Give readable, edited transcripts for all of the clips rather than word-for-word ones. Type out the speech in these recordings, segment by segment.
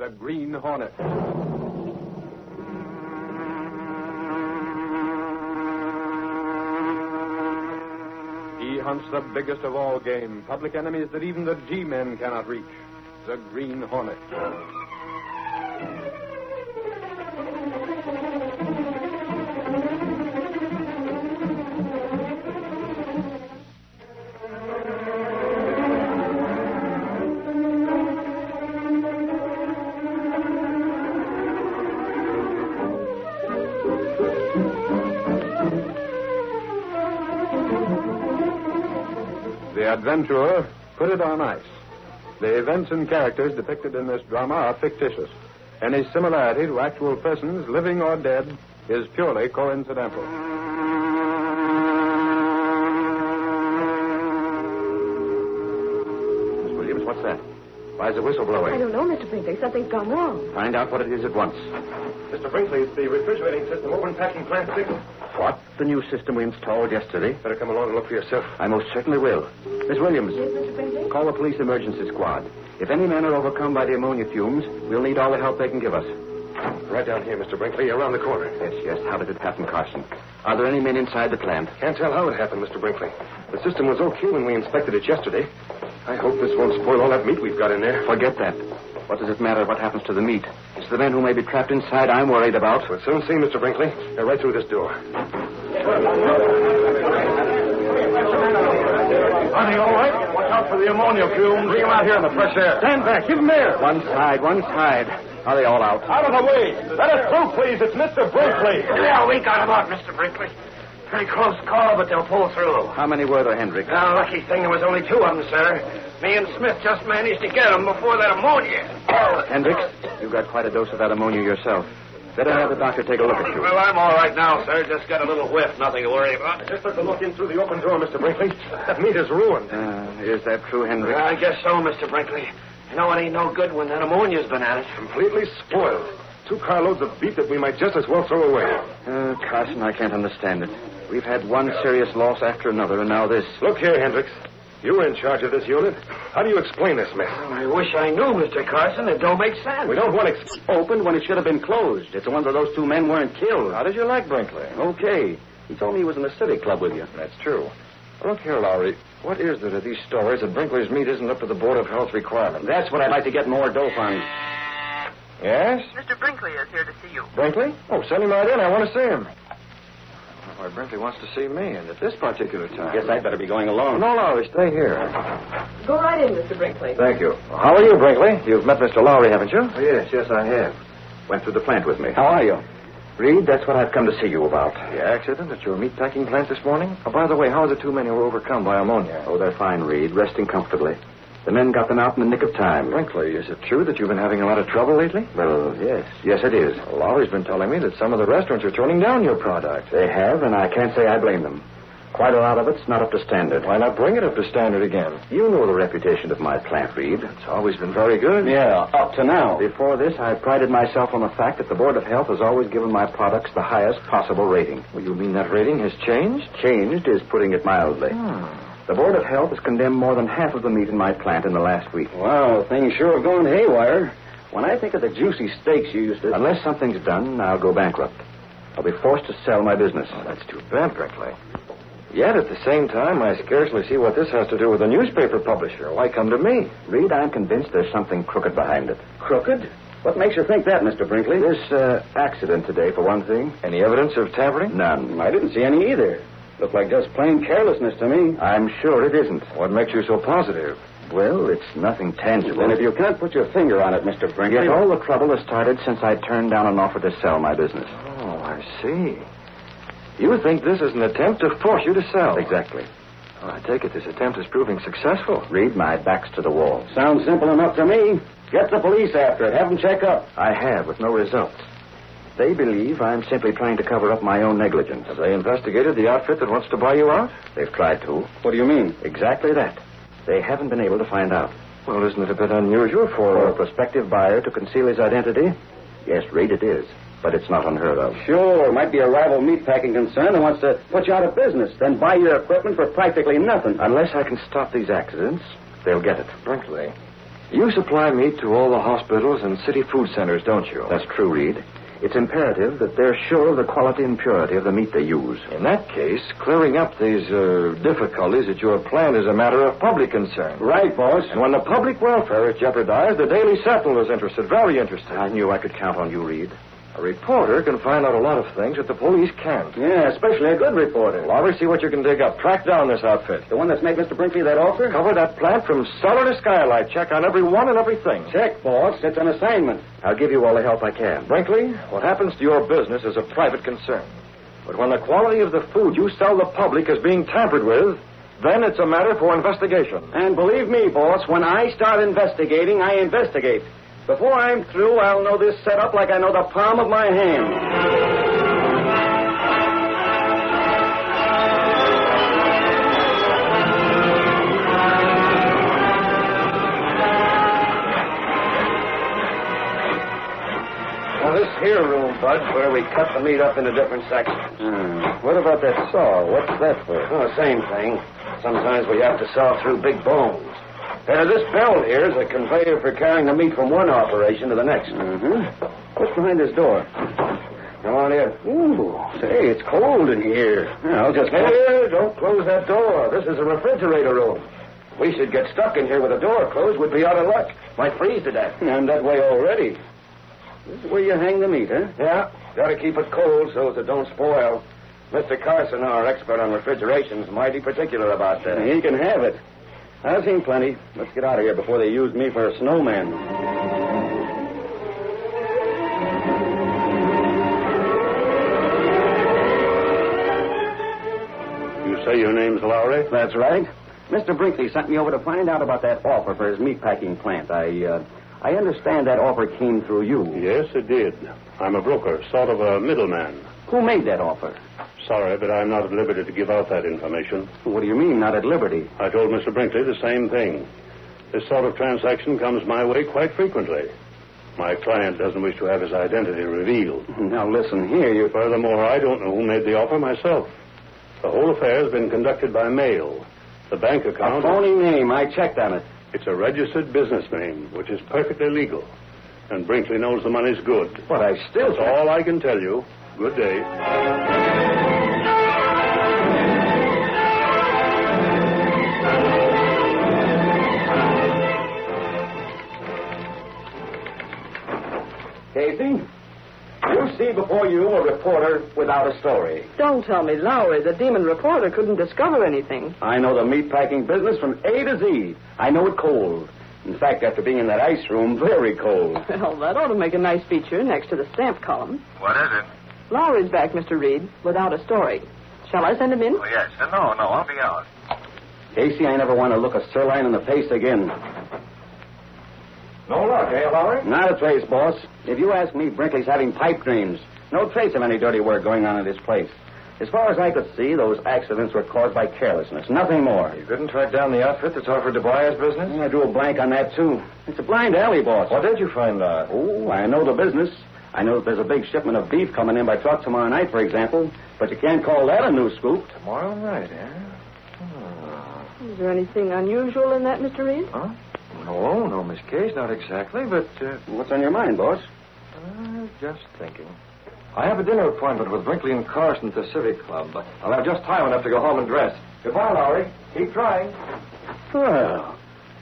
the Green Hornet. He hunts the biggest of all game, public enemies that even the G-men cannot reach, the Green Hornet. The adventurer put it on ice. The events and characters depicted in this drama are fictitious. Any similarity to actual persons, living or dead, is purely coincidental. Miss Williams, what's that? Why is the whistle blowing? I don't know, Mr. Brinkley. Something's gone wrong. Find out what it is at once. Mr. Brinkley, it's the refrigerating system open packing plant signal. What? The new system we installed yesterday? Better come along and look for yourself. I most certainly will. Miss Williams. Yes, Mr. Brinkley? Call the police emergency squad. If any men are overcome by the ammonia fumes, we'll need all the help they can give us. Right down here, Mr. Brinkley, around the corner. Yes. How did it happen, Carson? Are there any men inside the plant? Can't tell how it happened, Mr. Brinkley. The system was okay when we inspected it yesterday. I hope this won't spoil all that meat we've got in there. Forget that. What does it matter what happens to the meat? It's the men who may be trapped inside I'm worried about. We'll soon see, Mr. Brinkley. They're right through this door. Are they all right? Watch out for the ammonia fumes. Bring them out here in the fresh air. Stand back. Give them air. One side. Are they all out? Out of the way. Let us through, please. It's Mr. Brinkley. Yeah, we got him out, Mr. Brinkley. Pretty close call, but they'll pull through. How many were there, Hendricks? Lucky thing there was only two of them, sir. Me and Smith just managed to get them before that ammonia. Hendricks, you got quite a dose of that ammonia yourself. Better have the doctor take a look at you. Well, I'm all right now, sir. Just got a little whiff. Nothing to worry about. Just took a look in through the open door, Mr. Brinkley. That meat is ruined. Is that true, Hendricks? I guess so, Mr. Brinkley. You know, it ain't no good when that ammonia's been at it. Completely spoiled. 2 carloads of beef that we might just as well throw away. Carson, I can't understand it. We've had one serious loss after another, and now this. Look here, Hendricks. You were in charge of this unit. How do you explain this mess? Well, I wish I knew, Mr. Carson. It don't make sense. We don't want Opened when it should have been closed. It's a wonder those 2 men weren't killed. How did you like Brinkley? Okay. He told me he was in the Civic Club with you. That's true. Look here, Lowry. What is there to these stories that Brinkley's meat isn't up to the Board of Health requirements? That's what I'd like to get more dope on. Yes? Mr. Brinkley is here to see you. Brinkley? Oh, send him right in. I want to see him. Why, Brinkley wants to see me, and at this particular time. Guess I'd better be going alone. No, Lowry, stay here. Go right in, Mr. Brinkley. Thank you. How are you, Brinkley? You've met Mr. Lowry, haven't you? Oh, yes, I have. Went through the plant with me. How are you? Reed, that's what I've come to see you about. The accident at your meatpacking plant this morning? Oh, by the way, how are the 2 men who were overcome by ammonia? Oh, they're fine, Reed, resting comfortably. The men got them out in the nick of time. Brinkley, is it true that you've been having a lot of trouble lately? Well, yes. Yes, it is. Well, Lowry's been telling me that some of the restaurants are turning down your product. They have, and I can't say I blame them. Quite a lot of it's not up to standard. Why not bring it up to standard again? You know the reputation of my plant, Reed. It's always been very good. Yeah, up to now. Before this, I prided myself on the fact that the Board of Health has always given my products the highest possible rating. Well, you mean that rating has changed? Changed is putting it mildly. The Board of Health has condemned more than half of the meat in my plant in the last week. Wow, things sure have gone haywire. When I think of the juicy steaks you used to... Unless something's done, I'll go bankrupt. I'll be forced to sell my business. Oh, that's too bad, Brinkley. Yet, at the same time, I scarcely see what this has to do with a newspaper publisher. Why come to me? Reed, I'm convinced there's something crooked behind it. Crooked? What makes you think that, Mr. Brinkley? This accident today, for one thing. Any evidence of tampering? None. I didn't see any either. Looked like just plain carelessness to me. I'm sure it isn't. What makes you so positive? Well, it's nothing tangible. Then if you can't put your finger on it, Mr. Brinkley... Yet all the trouble has started since I turned down an offer to sell my business. Oh, I see. You think this is an attempt to force you to sell? Exactly. Well, I take it this attempt is proving successful. Reed, my back's to the wall. Sounds simple enough to me. Get the police after it. Have them check up. I have, with no results. They believe I'm simply trying to cover up my own negligence. Have they investigated the outfit that wants to buy you out? They've tried to. What do you mean? Exactly that. They haven't been able to find out. Well, isn't it a bit unusual for a prospective buyer to conceal his identity? Yes, Reed, it is. But it's not unheard of. Sure, might be a rival meatpacking concern that wants to put you out of business, then buy your equipment for practically nothing. Unless I can stop these accidents, they'll get it. Brinkley, You supply meat to all the hospitals and city food centers, don't you? That's true, Reed. It's imperative that they're sure of the quality and purity of the meat they use. In that case, clearing up these difficulties at your plant is a matter of public concern. Right, boss. And when the public welfare is jeopardized, the Daily Sentinel is interested, very interested. I knew I could count on you, Reed. A reporter can find out a lot of things that the police can't. Yeah, especially a good reporter. Lawler, see what you can dig up. Track down this outfit. The one that's made Mr. Brinkley that offer? Cover that plant from cellar to skylight. Check on every one and everything. Check, boss. It's an assignment. I'll give you all the help I can. Brinkley, what happens to your business is a private concern. But when the quality of the food you sell the public is being tampered with, then it's a matter for investigation. And believe me, boss, when I start investigating, I investigate. Before I'm through, I'll know this setup like I know the palm of my hand. Now, this here room, Bud, where we cut the meat up into different sections. What about that saw? What's that for? Oh, same thing. Sometimes we have to saw through big bones. This bell here is a conveyor for carrying the meat from one operation to the next. What's behind this door? Come on in. Ooh, say, it's cold in here. Yeah, I'll just... Hey, don't close that door. This is a refrigerator room. We should get stuck in here with the door closed. We'd be out of luck. Might freeze to death. I'm that way already. This is where you hang the meat, huh? Yeah, got to keep it cold so as it don't spoil. Mr. Carson, our expert on refrigeration, is mighty particular about that. He can have it. I've seen plenty. Let's get out of here before they use me for a snowman. You say your name's Lowry? That's right. Mr. Brinkley sent me over to find out about that offer for his meatpacking plant. I understand that offer came through you. Yes, it did. I'm a broker, sort of a middleman. Who made that offer? Sorry, but I'm not at liberty to give out that information. What do you mean, not at liberty? I told Mr. Brinkley the same thing. This sort of transaction comes my way quite frequently. My client doesn't wish to have his identity revealed. Now, listen here, Furthermore, I don't know who made the offer myself. The whole affair has been conducted by mail. The bank account... A phony name. I checked on it. It's a registered business name, which is perfectly legal. And Brinkley knows the money's good. But I still... That's all I can tell you. Good day. Casey, you see before you a reporter without a story. Don't tell me, Lowry, the demon reporter couldn't discover anything. I know the meatpacking business from A to Z. I know it cold. In fact, after being in that ice room, very cold. Well, that ought to make a nice feature next to the stamp column. What is it? Lowry's back, Mr. Reid, without a story. Shall I send him in? Oh, yes. No, I'll be out. Casey, I never want to look a sirloin in the face again. No luck, eh, Lowry? Not a trace, boss. If you ask me, Brinkley's having pipe dreams. No trace of any dirty work going on in this place. As far as I could see, those accidents were caused by carelessness. Nothing more. You couldn't track down the outfit that's offered to buy his business? I drew a blank on that, too. It's a blind alley, boss. What did you find out? Oh, I know the business. I know that there's a big shipment of beef coming in by truck tomorrow night, for example. But you can't call that a new scoop. Tomorrow night, eh? Is there anything unusual in that, Mr. Reid? Huh? No, Miss Case, not exactly, but... What's on your mind, boss? Just thinking. I have a dinner appointment with Brinkley and Carson at the Civic Club. I'll have just time enough to go home and dress. Goodbye, Lowry. Keep trying. Well,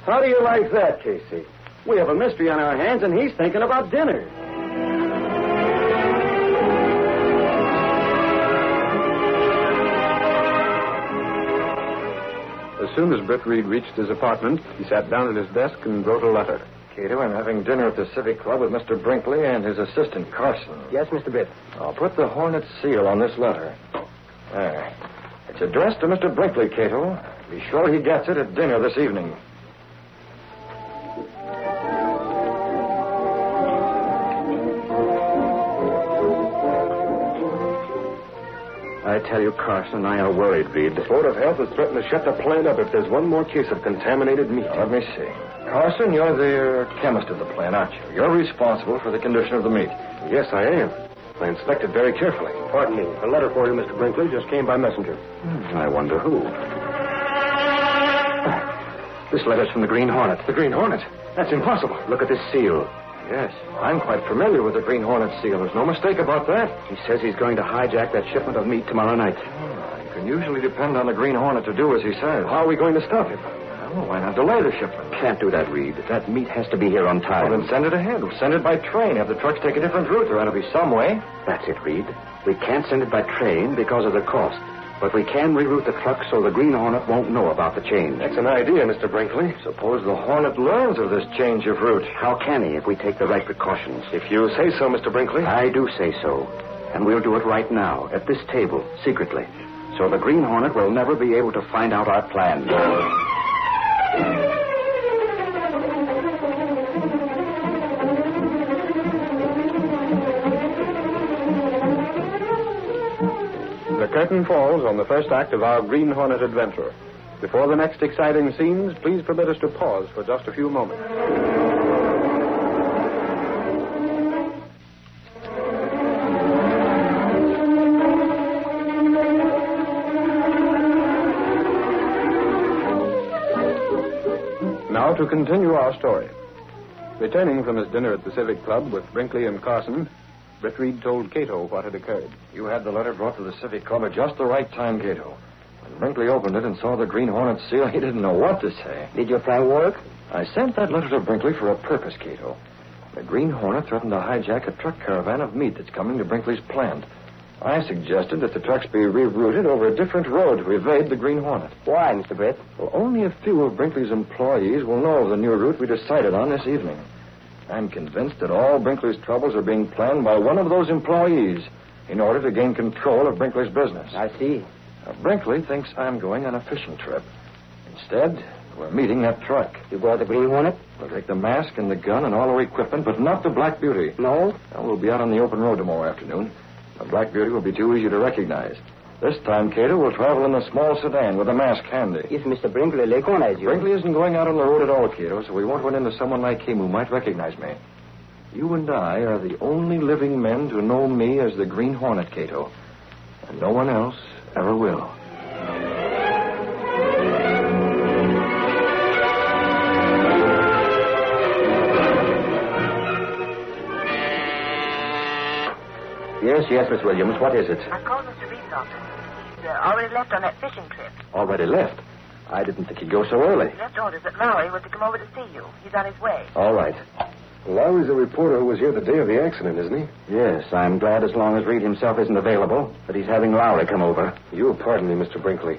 how do you like that, Casey? We have a mystery on our hands, and he's thinking about dinner. As soon as Britt Reid reached his apartment, he sat down at his desk and wrote a letter. Kato, I'm having dinner at the Civic Club with Mr. Brinkley and his assistant, Carson. Yes, Mr. Britt. I'll put the Hornet seal on this letter. There. It's addressed to Mr. Brinkley, Kato. Be sure he gets it at dinner this evening. I tell you, Carson, I are worried, Reed. The Board of Health has threatened to shut the plant up if there's one more case of contaminated meat. Now, let me see. Carson, you're the chemist of the plant, aren't you? You're responsible for the condition of the meat. Yes, I am. I inspected very carefully. Pardon me. A letter for you, Mr. Brinkley, just came by messenger. I wonder who. This letter's from the Green Hornet. The Green Hornet? That's impossible. Look at this seal. Yes, I'm quite familiar with the Green Hornet seal. There's no mistake about that. He says he's going to hijack that shipment of meat tomorrow night. You can usually depend on the Green Hornet to do as he says. How are we going to stop him? Well, why not delay the shipment? Can't do that, Reid. That meat has to be here on time. Well, then send it ahead. We'll send it by train. Have the trucks take a different route. There ought to be some way. That's it, Reid. We can't send it by train because of the cost. But we can reroute the truck so the Green Hornet won't know about the change. That's an idea, Mr. Brinkley. Suppose the Hornet learns of this change of route. How can he if we take the right precautions? If you say so, Mr. Brinkley. I do say so. And we'll do it right now, at this table, secretly. So the Green Hornet will never be able to find out our plan. The curtain falls on the first act of our Green Hornet adventure. Before the next exciting scenes, please permit us to pause for just a few moments. Now to continue our story. Returning from his dinner at the Civic Club with Brinkley and Carson, Britt Reid told Kato what had occurred. You had the letter brought to the Civic Club at just the right time, Kato. When Brinkley opened it and saw the Green Hornet seal, he didn't know what to say. Did your plan work? I sent that letter to Brinkley for a purpose, Kato. The Green Hornet threatened to hijack a truck caravan of meat that's coming to Brinkley's plant. I suggested that the trucks be rerouted over a different road to evade the Green Hornet. Why, Mr. Britt? Well, only a few of Brinkley's employees will know of the new route we decided on this evening. I'm convinced that all Brinkley's troubles are being planned by one of those employees in order to gain control of Brinkley's business. I see. Now, Brinkley thinks I'm going on a fishing trip. Instead, we're meeting that truck. You brought the Green Hornet? We'll take the mask and the gun and all our equipment, but not the Black Beauty. No? Well, we'll be out on the open road tomorrow afternoon. The Black Beauty will be too easy to recognize. This time, Kato will travel in a small sedan with a mask handy. If Mr. Brinkley recognize you. Brinkley isn't going out on the road at all, Kato, so we won't run into someone like him who might recognize me. You and I are the only living men to know me as the Green Hornet, Kato. And no one else ever will. Yes, Miss Williams. What is it? I called Mr. Reed's office. He's already left on that fishing trip. Already left? I didn't think he'd go so early. He left orders that Lowry was to come over to see you. He's on his way. All right. Lowry's the reporter who was here the day of the accident, isn't he? Yes, I'm glad as long as Reed himself isn't available that he's having Lowry come over. You'll pardon me, Mr. Brinkley.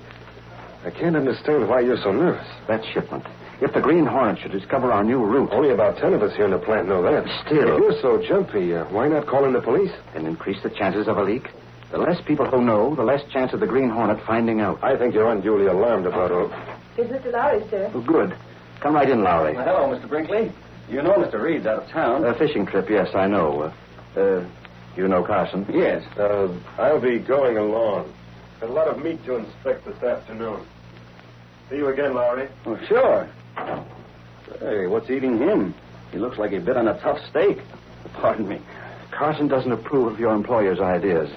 I can't understand why you're so nervous. That shipment. If the Green Hornet should discover our new route... Only about 10 of us here in the plant know that. Still... If you're so jumpy, why not call in the police? And increase the chances of a leak? The less people who know, the less chance of the Green Hornet finding out. I think you're unduly alarmed about all... Is Mr. Lowry, sir? Oh, good. Come right in, Lowry. Well, hello, Mr. Brinkley. You know Mr. Reed's out of town. A fishing trip, yes, I know. You know Carson? Yes. I'll be going along. Got a lot of meat to inspect this afternoon. See you again, Lowry. Oh, sure. Hey, what's eating him? He looks like he bit on a tough steak. Pardon me. Carson doesn't approve of your employer's ideas.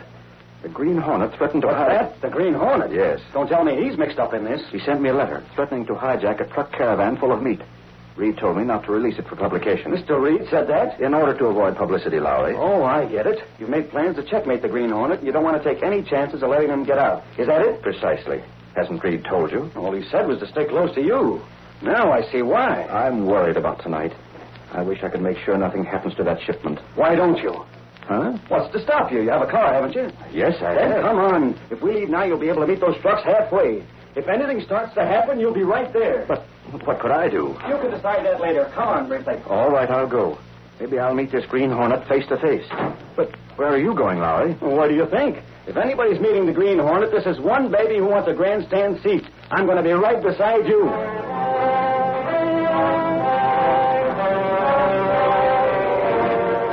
The Green Hornet threatened to... What's that? The Green Hornet? Yes. Don't tell me he's mixed up in this. He sent me a letter threatening to hijack a truck caravan full of meat. Reed told me not to release it for publication. Mr. Reed said that? In order to avoid publicity, Lowry. Oh, I get it. You've made plans to checkmate the Green Hornet, and you don't want to take any chances of letting him get out. Is that it? Precisely. Hasn't Reed told you? All he said was to stay close to you. Now I see why. I'm worried about tonight. I wish I could make sure nothing happens to that shipment. Why don't you? Huh? What's to stop you? You have a car, haven't you? Yes, I Then have. come on. If we leave now, you'll be able to meet those trucks halfway. If anything starts to happen, you'll be right there. But what could I do? You can decide that later. Come on, Brinkley. All right, I'll go. Maybe I'll meet this Green Hornet face to face. But where are you going, Lowry? Well, what do you think? If anybody's meeting the Green Hornet, this is one baby who wants a grandstand seat. I'm going to be right beside you.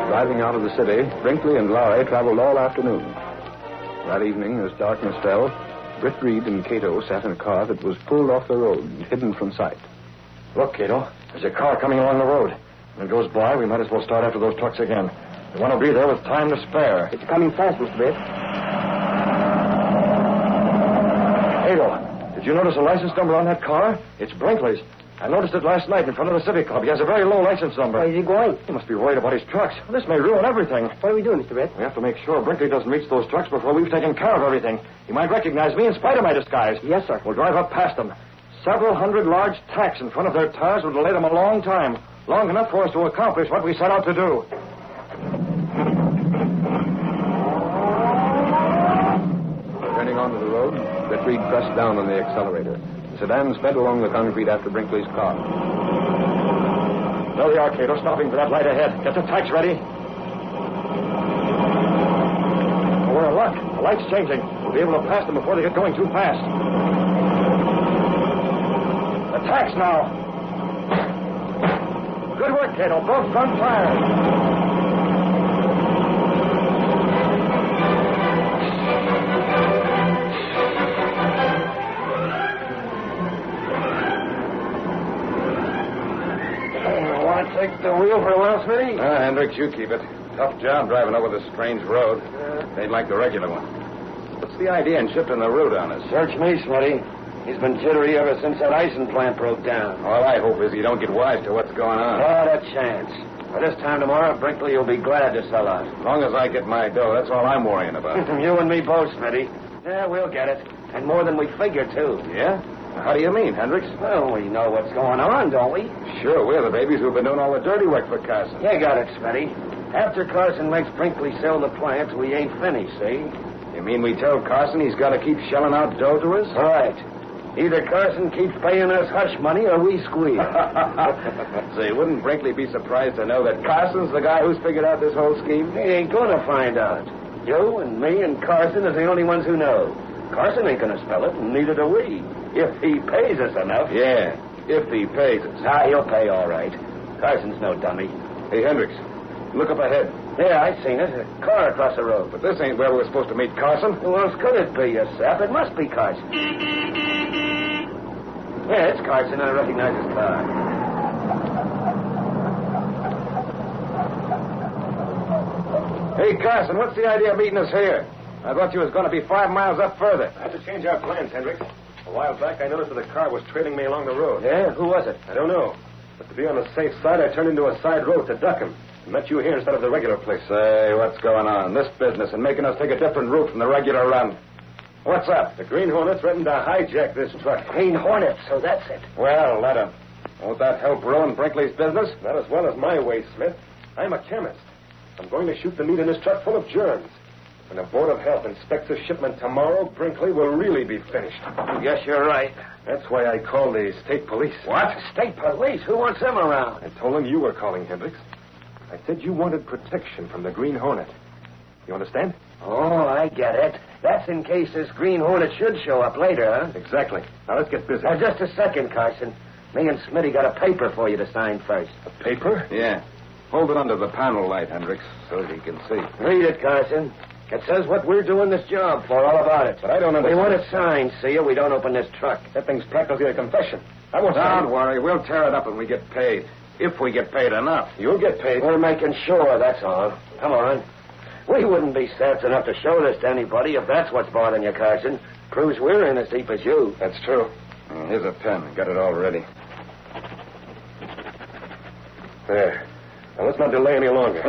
Driving out of the city, Brinkley and Lowry traveled all afternoon. That evening, as darkness fell, Britt Reid and Kato sat in a car that was pulled off the road and hidden from sight. Look, Kato. There's a car coming along the road. When it goes by, we might as well start after those trucks again. We want to be there with time to spare. It's coming fast, Mr. Britt. Kato, did you notice the license number on that car? It's Brinkley's. I noticed it last night in front of the Civic Club. He has a very low license number. Where is he going? He must be worried about his trucks. This may ruin everything. What are we doing, Mr. Britt? We have to make sure Brinkley doesn't reach those trucks before we've taken care of everything. He might recognize me in spite of my disguise. Yes, sir. We'll drive up past them. Several hundred large tacks in front of their tires would delay them a long time. Long enough for us to accomplish what we set out to do. Turning onto the road, Britt Reid pressed down on the accelerator. The sedan sped along the concrete after Brinkley's car. There we are, Kato, stopping for that light ahead. Get the tacks ready. Oh, we're in luck. The light's changing. We'll be able to pass them before they get going too fast. The tacks now. Good work, Kato. Both front tires. Take the wheel for a while, Smitty? Hendricks, you keep it. Tough job driving over this strange road. Ain't like the regular one. What's the idea in shifting the route on us? Search me, Smitty. He's been jittery ever since that icing plant broke down. All I hope is he don't get wise to what's going on. Not a chance. By this time tomorrow, Brinkley will be glad to sell out. As long as I get my dough, that's all I'm worrying about. You and me both, Smitty. Yeah, we'll get it. And more than we figure, too. Yeah? How do you mean, Hendricks? Well, we know what's going on, don't we? Sure, we're the babies who've been doing all the dirty work for Carson. You got it, Smitty. After Carson makes Brinkley sell the plant, we ain't finished, see? You mean we tell Carson he's got to keep shelling out dough to us? Right. Either Carson keeps paying us hush money or we squeal. Say, wouldn't Brinkley be surprised to know that Carson's the guy who's figured out this whole scheme? He ain't gonna find out. You and me and Carson are the only ones who know. Carson ain't gonna spell it, and neither do we. If he pays us enough. Yeah, if he pays us. He'll pay all right. Carson's no dummy. Hey, Hendricks, look up ahead. Yeah, I seen it. A car across the road. But this ain't where we're supposed to meet Carson. Who else could it be, you sap? It must be Carson. Yeah, it's Carson. I recognize his car. Hey, Carson, what's the idea of meeting us here? I thought you was going to be 5 miles up further. I had to change our plans, Hendricks. A while back, I noticed that a car was trailing me along the road. Yeah? Who was it? I don't know. But to be on the safe side, I turned into a side road to duck him. And met you here instead of the regular place. Say, what's going on? This business and making us take a different route from the regular run. What's up? The Green Hornet threatened to hijack this truck. Green Hornet, so that's it. Well, let him. Won't that help ruin Brinkley's business? Not as well as my way, Smith. I'm a chemist. I'm going to shoot the meat in this truck full of germs. When the Board of Health inspects the shipment tomorrow, Brinkley will really be finished. Yes, you're right. That's why I called the state police. What? State police? Who wants them around? I told them you were calling, Hendricks. I said you wanted protection from the Green Hornet. You understand? Oh, I get it. That's in case this Green Hornet should show up later, huh? Exactly. Now, let's get busy. Now, just a second, Carson. Me and Smitty got a paper for you to sign first. A paper? Yeah. Hold it under the panel light, Hendricks, so he can see. Read it, Carson. It says what we're doing this job for, all about it. But I don't understand. We want it signed, see you? We don't open this truck. That thing's practically a confession. I won't sign. Don't worry. We'll tear it up when we get paid. If we get paid enough. You'll get paid. We're making sure, that's all. Come on. We wouldn't be sense enough to show this to anybody if that's what's bothering you, Carson. Proves we're in as deep as you. That's true. Here's a pen. Got it all ready. There. Now, let's not delay any longer.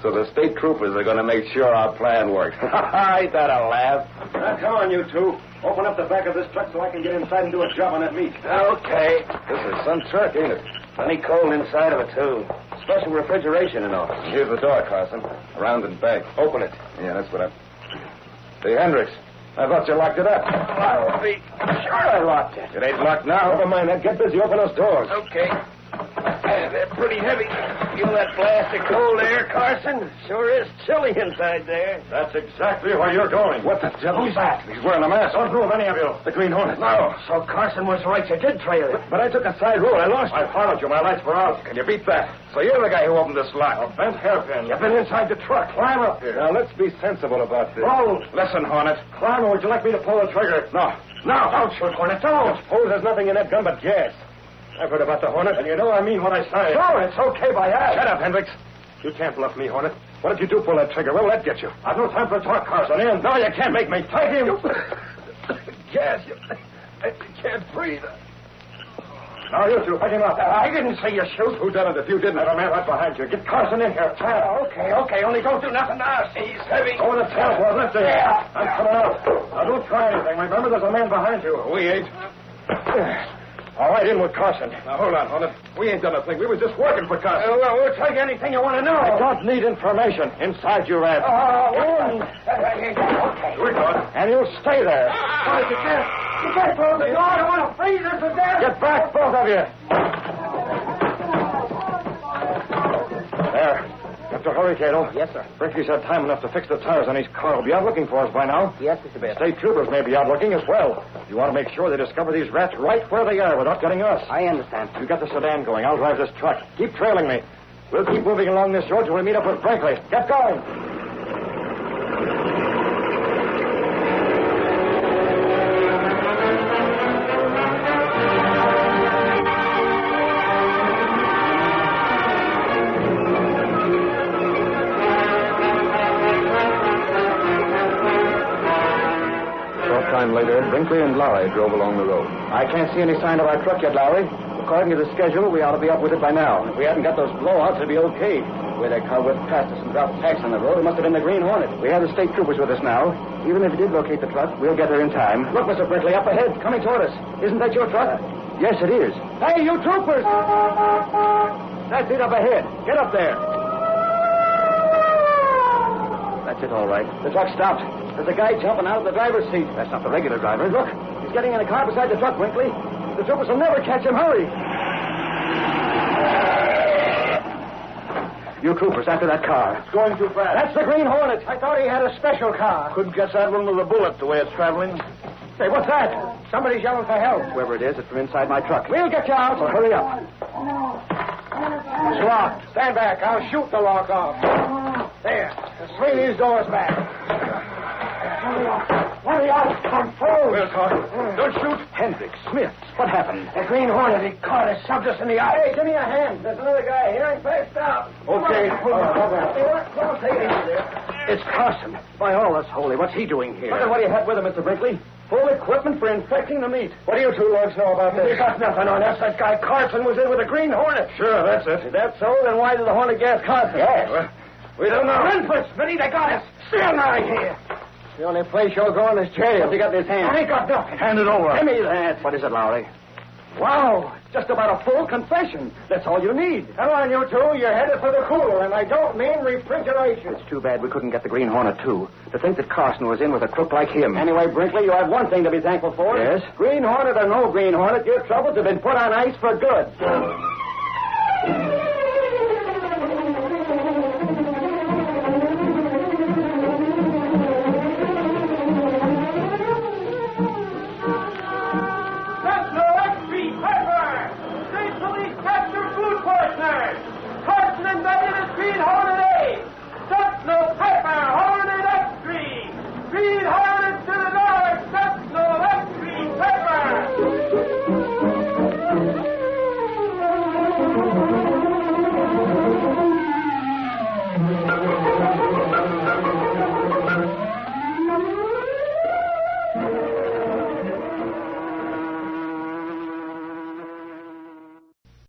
So the state troopers are going to make sure our plan works. Ain't that a laugh? Now, come on, you two. Open up the back of this truck so I can get inside and do a job on that meat. Okay. This is some truck, ain't it? Plenty cold inside of it, too. Special refrigeration and all. Here's the door, Carson. Around and back. Open it. Yeah, that's what I... Hey, Hendricks, I thought you locked it up. I'll be sure I locked it. It ain't locked now. Never mind that. Get busy. Open those doors. Okay. They're pretty heavy. Feel that blast of cold air, Carson? Sure is chilly inside there. That's exactly where you're going. What the devil? Who's that? He's wearing a mask. Don't move, any of you. The Green Hornet. No. So Carson was right. You did trail it. But I took a side road. I lost you. I followed you. My lights were out. Can you beat that? So you're the guy who opened this lock. A bent hairpin. You've been inside the truck. Climb up here. Now, let's be sensible about this. Roll. Listen, Hornet. Climb, or would you like me to pull the trigger? No. No. Don't shoot, Hornet. Don't. Suppose there's nothing in that gun but gas. I've heard about the Hornet, and you know I mean what I say. Sure, it's okay by us. Shut up, Hendricks. You can't bluff me, Hornet. What if you do pull that trigger? Where will that get you? I've no time for talk, Carson. In. No, you can't make me. Take him. Gas. I can't breathe. Now, you two, pick him up. I didn't see you shoot. Who done it if you didn't? There's a man right behind you. Get Carson in here. Okay. Only don't do nothing now. He's heavy. Oh, the tail, wasn't it? Yeah. I'm coming out. Now, don't try anything. Remember, there's a man behind you. We ain't. All right, in with Carson. Now, hold on, Hornet. We ain't done a thing. We was just working for Carson. Well, we'll take anything you want to know. I don't need information. Inside you, Rat. Okay. We're going. And you'll stay there. You can't close the door. I don't want to freeze us to death. Get back, both of you. There. Have to hurry, Kato. Yes, sir. Brinkley's had time enough to fix the tires on his car. He'll be out looking for us by now. Yes, Mr. Bill. State troopers may be out looking as well. You want to make sure they discover these rats right where they are without getting us. I understand. You got the sedan going. I'll drive this truck. Keep trailing me. We'll keep moving along this road till we meet up with Brinkley. Get going. Later, Brinkley and Lowry drove along the road. I can't see any sign of our truck yet, Lowry. According to the schedule, we ought to be up with it by now. If we hadn't got those blowouts, it'd be okay. The way that car whipped past us and dropped packs on the road, it must have been the Green Hornet. We have the state troopers with us now. Even if we did locate the truck, we'll get there in time. Look, Mr. Brinkley, up ahead, coming toward us. Isn't that your truck? Yes, it is. Hey, you troopers! That's it up ahead. Get up there. That's it, all right. The truck stopped. There's a guy jumping out of the driver's seat. That's not the regular driver. Look, he's getting in a car beside the truck, Brinkley. The troopers will never catch him. Hurry. You troopers, after that car. It's going too fast. That's the Green Hornet. I thought he had a special car. Couldn't catch that one with a bullet the way it's traveling. Say, what's that? Somebody's yelling for help. Whoever it is, it's from inside my truck. We'll get you out. So hurry up. It's locked. Stand back. I'll shoot the lock off. There. Swing these doors back. Hurry up. I'm full. We'll talk. Don't shoot. Hendricks, Smith, what happened? The Green Hornet, he caught us, shoved us in the eye. Hey, give me a hand. There's another guy here. I'm passed out. Okay. Take it easy there. It's Carson. By all that's holy, what's he doing here? Look at what he had with him, Mr. Brinkley. Full equipment for infecting the meat. What do you two lugs know about this? We got nothing on us. That guy Carson was in with the Green Hornet. Sure, that's it. Is that so? Then why did the Hornet gas Carson? Yes. Well, we don't know. Run for it, Smitty. They got us. Still right here. The only place you're going is jail. What's he got in his hand? I ain't got nothing. Hand it over. Give me that. What is it, Lowry? Wow. Just about a full confession. That's all you need. Come on, you two. You're headed for the cooler, and I don't mean refrigeration. It's too bad we couldn't get the Green Hornet, too. To think that Carson was in with a crook like him. Anyway, Brinkley, you have one thing to be thankful for. Yes? Green Hornet or no Green Hornet, your troubles have been put on ice for good. Green